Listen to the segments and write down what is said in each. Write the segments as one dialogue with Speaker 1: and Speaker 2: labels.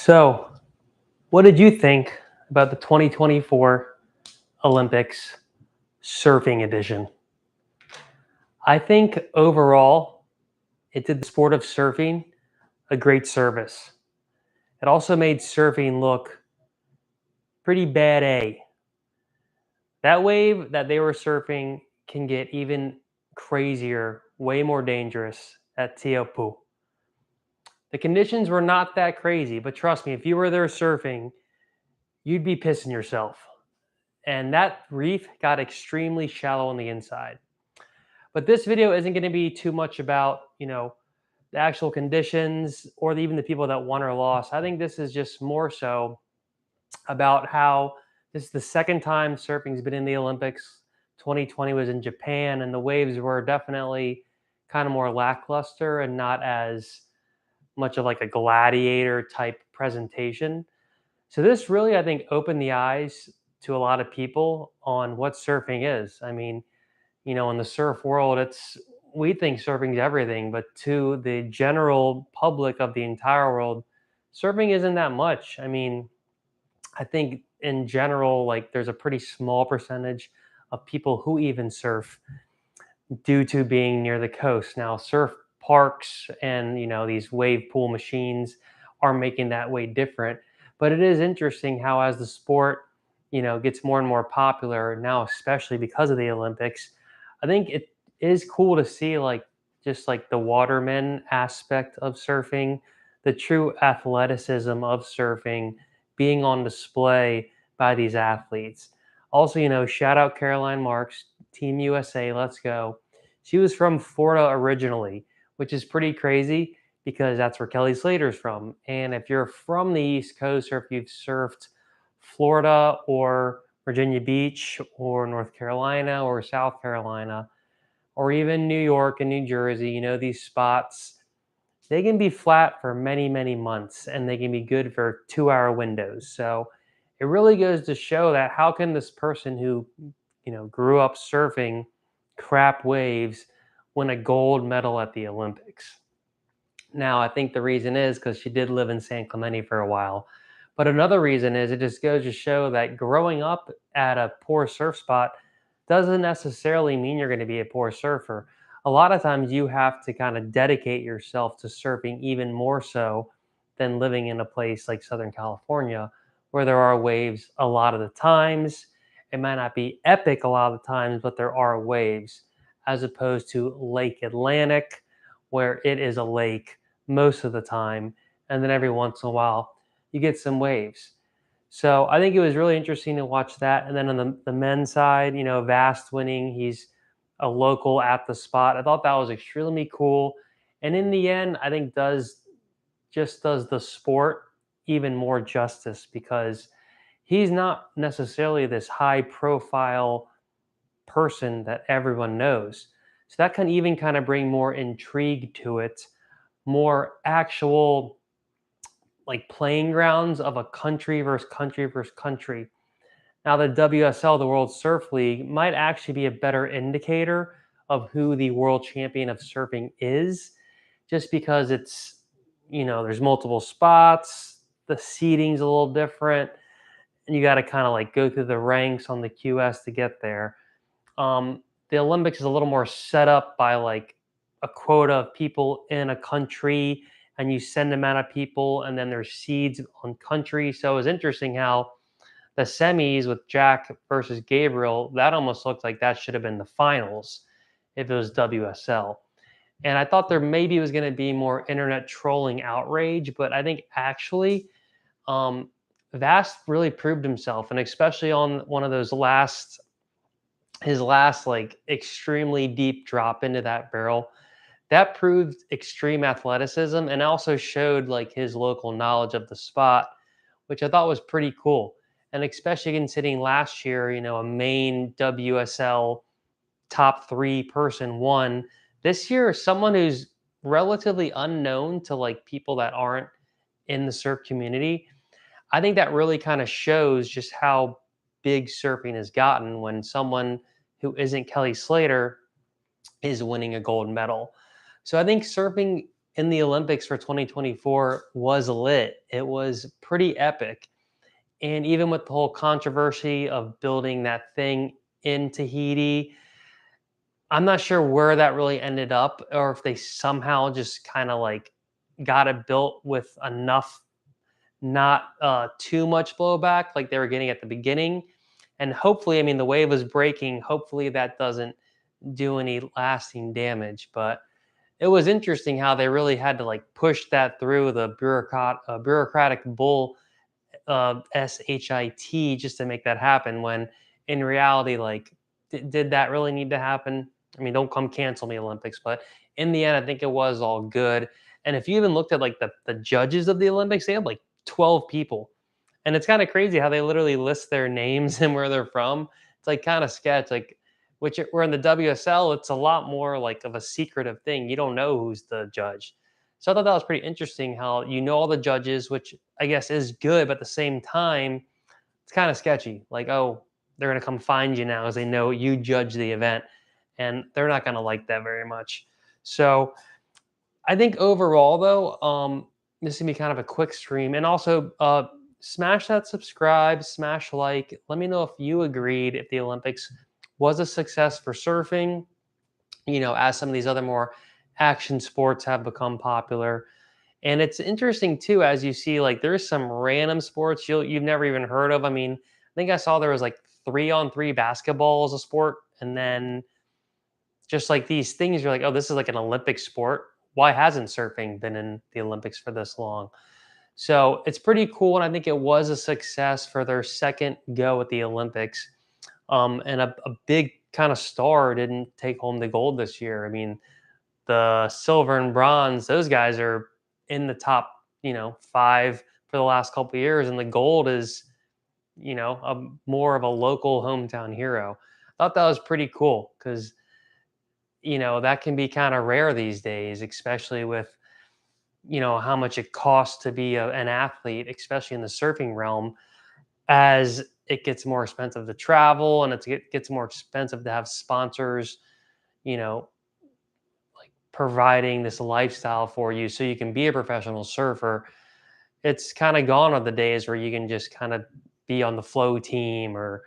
Speaker 1: So, what did you think about the 2024 Olympics surfing edition? I think overall, it did the sport of surfing a great service. It also made surfing look pretty bad A. That wave that they were surfing can get even crazier, way more dangerous at Teahupo'o. The conditions were not that crazy, but trust me, if you were there surfing, you'd be pissing yourself. And that reef got extremely shallow on the inside. But this video isn't going to be too much about, the actual conditions or even the people that won or lost. I think this is just more so about how this is the second time surfing's been in the Olympics. 2020 was in Japan, and the waves were definitely kind of more lackluster and not as much of like a gladiator type presentation. So this really, I think, opened the eyes to a lot of people on what surfing is. I mean, in the surf world, we think surfing is everything, but to the general public of the entire world, surfing isn't that much. I mean, I think in general, like there's a pretty small percentage of people who even surf due to being near the coast. Now, surf parks and these wave pool machines are making that way different. But it is interesting how as the sport, gets more and more popular now, especially because of the Olympics, I think it is cool to see like just like the waterman aspect of surfing, the true athleticism of surfing being on display by these athletes. Also, shout out Caroline Marks, Team USA, let's go. She was from Florida originally, which is pretty crazy because that's where Kelly Slater's from. And if you're from the East Coast or if you've surfed Florida or Virginia Beach or North Carolina or South Carolina or even New York and New Jersey, these spots, they can be flat for many, many months and they can be good for 2-hour windows. So it really goes to show that how can this person who, grew up surfing crap waves win a gold medal at the Olympics? Now, I think the reason is because she did live in San Clemente for a while. But another reason is it just goes to show that growing up at a poor surf spot doesn't necessarily mean you're going to be a poor surfer. A lot of times you have to kind of dedicate yourself to surfing even more so than living in a place like Southern California where there are waves a lot of the times. It might not be epic a lot of the times, but there are waves as opposed to Lake Atlantic where it is a lake most of the time, and then every once in a while you get some waves. So I think it was really interesting to watch that. And then on the men's side, Vast winning, he's a local at the spot. I thought that was extremely cool. And in the end, I think does the sport even more justice because he's not necessarily this high profile person that everyone knows. So that can even kind of bring more intrigue to it, more actual like playing grounds of a country versus country versus country. Now, the WSL, the World Surf League, might actually be a better indicator of who the world champion of surfing is, just because there's multiple spots, the seating's a little different, and you got to kind of like go through the ranks on the QS to get there. The Olympics is a little more set up by like a quota of people in a country, and you send them out of people, and then there's seeds on country. So it was interesting how the semis with Jack versus Gabriel, that almost looked like that should have been the finals if it was WSL. And I thought there maybe was going to be more internet trolling outrage, but I think actually Vast really proved himself, and especially on one of those his last like extremely deep drop into that barrel, that proved extreme athleticism and also showed like his local knowledge of the spot, which I thought was pretty cool. And especially considering last year, a main WSL top 3 person won. This year, someone who's relatively unknown to like people that aren't in the surf community. I think that really kind of shows just how big surfing has gotten when someone who isn't Kelly Slater is winning a gold medal. So I think surfing in the Olympics for 2024 was lit. It was pretty epic. And even with the whole controversy of building that thing in Tahiti, I'm not sure where that really ended up or if they somehow just kind of like got it built with enough, not too much blowback like they were getting at the beginning. And hopefully, I mean, the wave was breaking. Hopefully, that doesn't do any lasting damage. But it was interesting how they really had to like push that through the bureaucratic bull SHIT just to make that happen. When in reality, like, did that really need to happen? I mean, don't come cancel me, Olympics. But in the end, I think it was all good. And if you even looked at like the judges of the Olympics, they had like 12 people. And it's kind of crazy how they literally list their names and where they're from. It's like kind of sketch, like which we're in the WSL, it's a lot more like of a secretive thing. You don't know who's the judge. So I thought that was pretty interesting how you know all the judges, which I guess is good, but at the same time, it's kind of sketchy. Like, oh, they're gonna come find you now as they know you judge the event. And they're not gonna like that very much. So I think overall, though, this is gonna be kind of a quick stream, and also smash that subscribe, smash like. Let me know if you agreed if the Olympics was a success for surfing. You know, as some of these other more action sports have become popular, and it's interesting too as you see like there's some random sports you've never even heard of. I mean, I think I saw there was like 3-on-3 basketball as a sport, and then just like these things, you're like, oh, this is like an Olympic sport. Why hasn't surfing been in the Olympics for this long? So it's pretty cool. And I think it was a success for their second go at the Olympics. And a big kind of star didn't take home the gold this year. I mean, the silver and bronze, those guys are in the top, 5 for the last couple of years. And the gold is, more of a local hometown hero. I thought that was pretty cool because that can be kind of rare these days, especially with, how much it costs to be an athlete, especially in the surfing realm, as it gets more expensive to travel and it gets more expensive to have sponsors, you know, like providing this lifestyle for you so you can be a professional surfer. It's kind of gone are the days where you can just kind of be on the flow team, or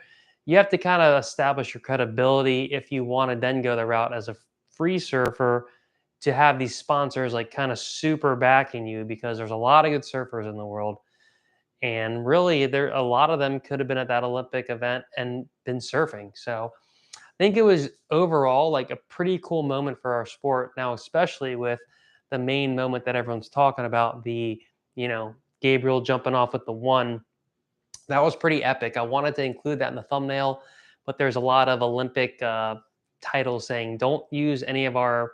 Speaker 1: you have to kind of establish your credibility if you want to then go the route as a free surfer to have these sponsors like kind of super backing you, because there's a lot of good surfers in the world, and really there a lot of them could have been at that Olympic event and been surfing. So I think it was overall like a pretty cool moment for our sport now, especially with the main moment that everyone's talking about, the Gabriel jumping off with the one. That was pretty epic. I wanted to include that in the thumbnail, but there's a lot of Olympic titles saying don't use any of our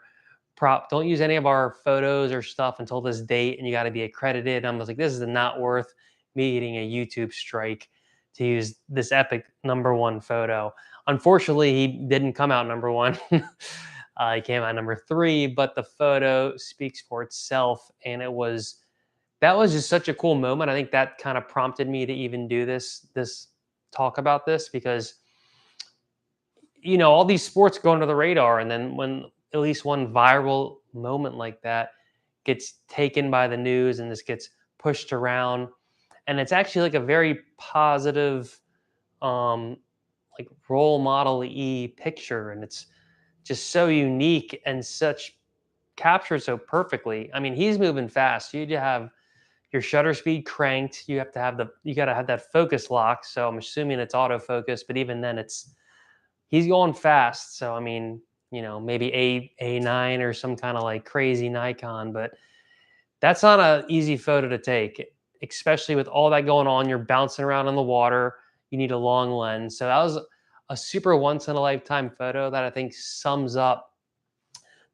Speaker 1: photos or stuff until this date, and you got to be accredited. I was like, this is not worth me getting a YouTube strike to use this epic #1 photo. Unfortunately, he didn't come out #1. He came out #3, but the photo speaks for itself, and that was just such a cool moment. I think that kind of prompted me to even do this talk about this, because all these sports go under the radar, and then when at least one viral moment like that gets taken by the news and this gets pushed around, and it's actually like a very positive um like role model picture, and it's just so unique and such captured so perfectly. I mean, he's moving fast. You have your shutter speed cranked. You got to have that focus lock. So I'm assuming it's autofocus, but even then he's going fast. So I mean, maybe A9 or some kind of like crazy Nikon, but that's not an easy photo to take, especially with all that going on. You're bouncing around in the water. You need a long lens. So that was a super once in a lifetime photo that I think sums up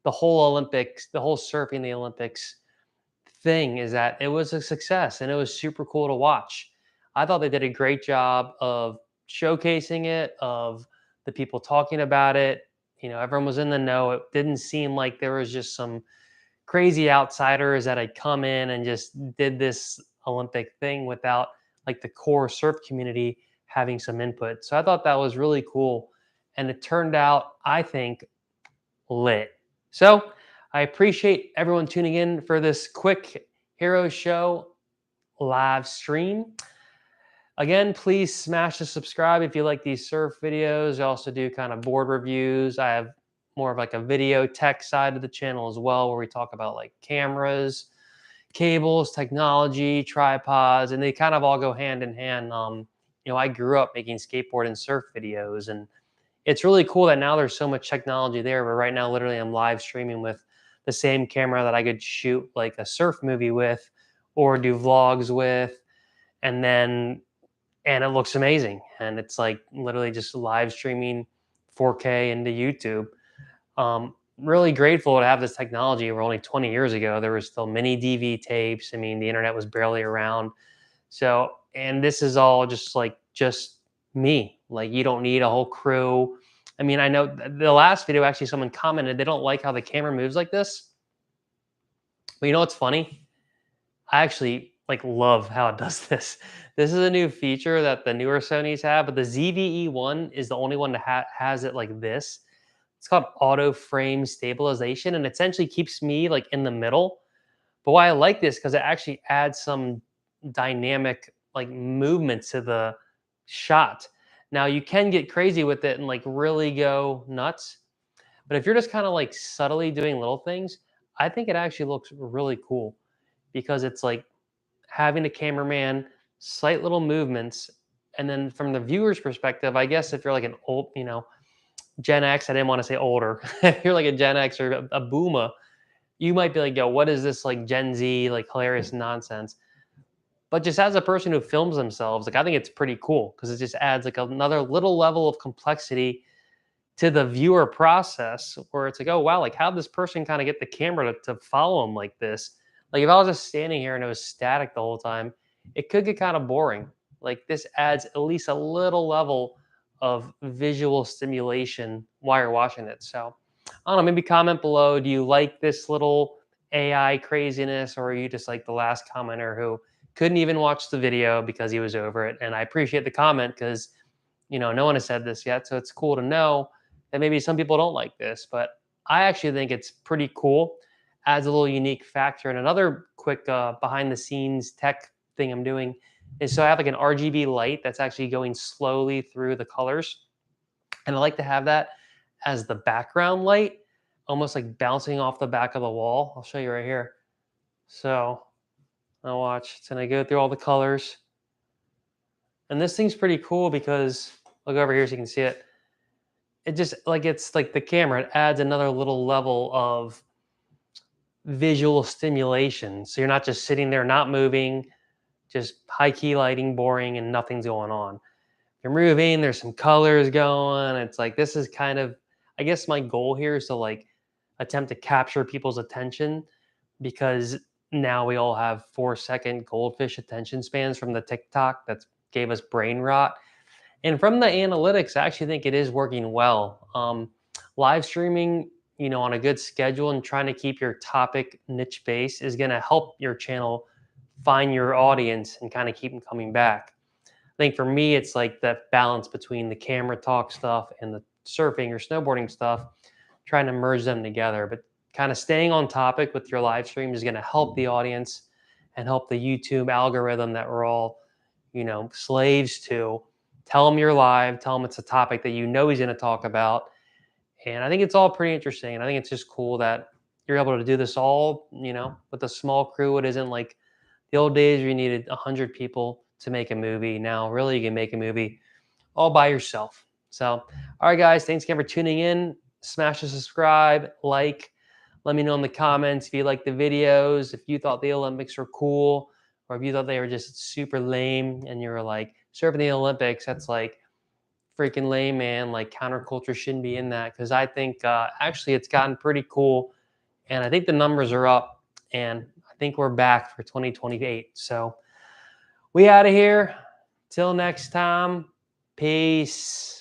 Speaker 1: the whole Olympics, the whole surfing the Olympics thing, is that it was a success and it was super cool to watch. I thought they did a great job of showcasing it, of the people talking about it. Everyone was in the know. It didn't seem like there was just some crazy outsiders that had come in and just did this Olympic thing without like the core surf community having some input. So I thought that was really cool. And it turned out, I think, lit. So I appreciate everyone tuning in for this quick Hero Show live stream. Again, please smash the subscribe if you like these surf videos. I also do kind of board reviews. I have more of like a video tech side of the channel as well, where we talk about like cameras, cables, technology, tripods, and they kind of all go hand in hand. I grew up making skateboard and surf videos, and it's really cool that now there's so much technology there. But right now, literally, I'm live streaming with the same camera that I could shoot like a surf movie with, or do vlogs with, and then and it looks amazing. And it's like literally just live streaming 4K into YouTube. Really grateful to have this technology. Where only 20 years ago, there was still mini DV tapes. I mean, the internet was barely around. So, and this is all just me. Like, you don't need a whole crew. I mean, I know the last video, actually, someone commented they don't like how the camera moves like this. But you know what's funny? I actually like love how it does this. This is a new feature that the newer Sonys have, but the ZVE1 is the only one that has it like this. It's called auto frame stabilization, and essentially keeps me like in the middle. But why I like this, because it actually adds some dynamic like movement to the shot. Now you can get crazy with it and like really go nuts. But if you're just kind of like subtly doing little things, I think it actually looks really cool, because it's like having a cameraman, slight little movements. And then from the viewer's perspective, I guess if you're like an old, Gen X, I didn't want to say older. If you're like a Gen X or a boomer, you might be like, yo, what is this like Gen Z, like hilarious nonsense? But just as a person who films themselves, like I think it's pretty cool, because it just adds like another little level of complexity to the viewer process, where it's like, oh wow, like how did this person kind of get the camera to follow them like this? Like if I was just standing here and it was static the whole time, it could get kind of boring. Like this adds at least a little level of visual stimulation while you're watching it. So I don't know, maybe comment below. Do you like this little AI craziness, or are you just like the last commenter who couldn't even watch the video because he was over it? And I appreciate the comment, because no one has said this yet. So it's cool to know that maybe some people don't like this, but I actually think it's pretty cool. Adds a little unique factor. And another quick behind the scenes tech thing I'm doing is, so I have like an RGB light that's actually going slowly through the colors. And I like to have that as the background light, almost like bouncing off the back of the wall. I'll show you right here. So I'll watch. It's going to go through all the colors. And this thing's pretty cool, because I'll go over here so you can see it. It just like, it's like the camera, it adds another little level of visual stimulation. So you're not just sitting there not moving, just high key lighting, boring, and nothing's going on. You're moving, there's some colors going. It's like, this is kind of, I guess my goal here is to like attempt to capture people's attention, because now we all have 4-second goldfish attention spans from the TikTok that gave us brain rot. And from the analytics, I actually think it is working well. Live streaming, on a good schedule and trying to keep your topic niche base is going to help your channel find your audience and kind of keep them coming back. I think for me, it's like that balance between the camera talk stuff and the surfing or snowboarding stuff, trying to merge them together. But kind of staying on topic with your live stream is going to help the audience and help the YouTube algorithm that we're all, slaves to. Tell them you're live, tell them it's a topic that he's going to talk about. And I think it's all pretty interesting. And I think it's just cool that you're able to do this all, with a small crew. It isn't like the old days where you needed 100 people to make a movie. Now, really, you can make a movie all by yourself. So, all right, guys, thanks again for tuning in. Smash the subscribe, like. Let me know in the comments if you like the videos, if you thought the Olympics were cool, or if you thought they were just super lame and you were like, surfing the Olympics, that's like freaking lame, man. Like counterculture shouldn't be in that. Because I think actually it's gotten pretty cool. And I think the numbers are up. And I think we're back for 2028. So we out of here. Till next time. Peace.